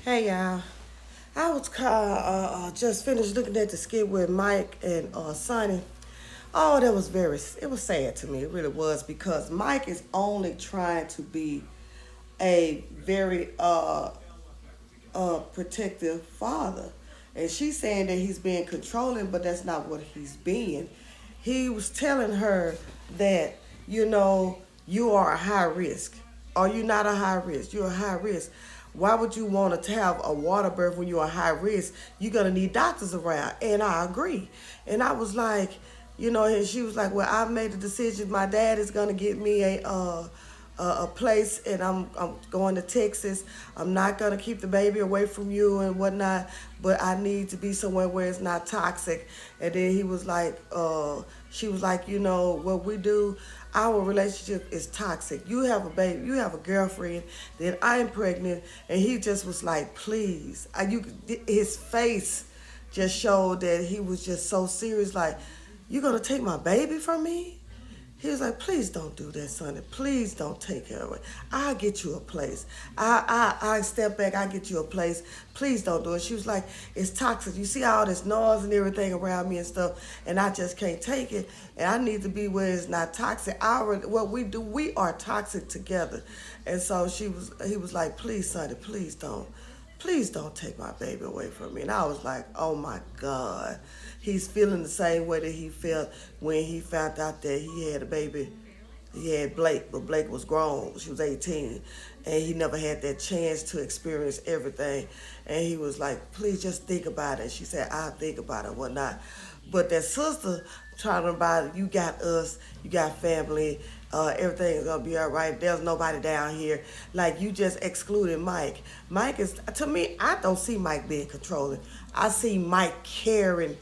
Hey y'all, I was just finished looking at the skit with Mike and Sonny. Oh, that was it was sad to me. It really was because Mike is only trying to be a very protective father, and she's saying that he's being controlling, but that's not what he's being. He was telling her that you know you are a high risk. Are you not a high risk? You're a high risk. Why would you want to have a water birth when you're a high risk? You're gonna need doctors around, and I agree. And I was like, and she was like, "Well, I've made a decision. My dad is gonna get me a place, and I'm going to Texas. I'm not gonna keep the baby away from you and whatnot, but I need to be somewhere where it's not toxic." And then he was like, she was like, what we do, our relationship is toxic. You have a baby, you have a girlfriend, then I'm pregnant, and he just was like, please, his face just showed that he was just so serious, like, you gonna take my baby from me? He was like, please don't do that, Sonny. Please don't take her away. I'll get you a place. I step back, I get you a place. Please don't do it. She was like, it's toxic. You see all this noise and everything around me and stuff, and I just can't take it. And I need to be where it's not toxic. What we do, we are toxic together. And so he was like, please, Sonny, please don't take my baby away from me. And I was like, oh my God. He's feeling the same way that he felt when he found out that he had a baby. He had Blake, but Blake was grown. She was 18. And he never had that chance to experience everything. And he was like, please just think about it. She said, I'll think about it, whatnot. But that sister talking about, you got us, you got family, everything's gonna be all right. There's nobody down here. Like, you just excluded Mike. Mike is, to me, I don't see Mike being controlling. I see Mike caring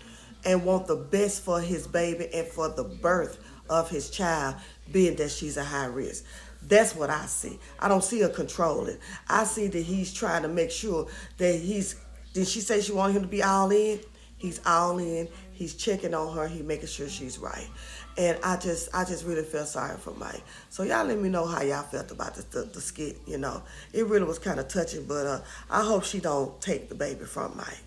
and want the best for his baby and for the birth of his child, being that she's a high risk. That's what I see. I don't see her controlling. I see that he's trying to make sure that did she say she wanted him to be all in? He's all in. He's checking on her. He's making sure she's right. And I just really felt sorry for Mike. So y'all let me know how y'all felt about the skit. It really was kind of touching, but I hope she don't take the baby from Mike.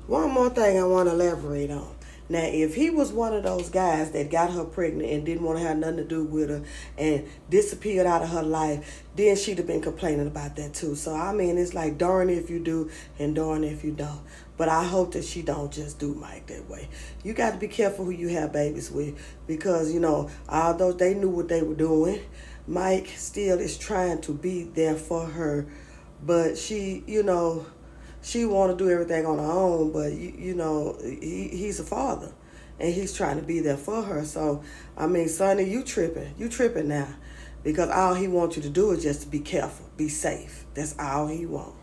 One more thing I want to elaborate on. Now, if he was one of those guys that got her pregnant and didn't want to have nothing to do with her and disappeared out of her life, then she'd have been complaining about that too. So, I mean, it's like darn if you do and darn if you don't. But I hope that she don't just do Mike that way. You got to be careful who you have babies with because, although they knew what they were doing, Mike still is trying to be there for her. But she want to do everything on her own, but he's a father, and he's trying to be there for her. So, I mean, Sonny, you tripping now, because all he wants you to do is just to be careful, be safe. That's all he wants.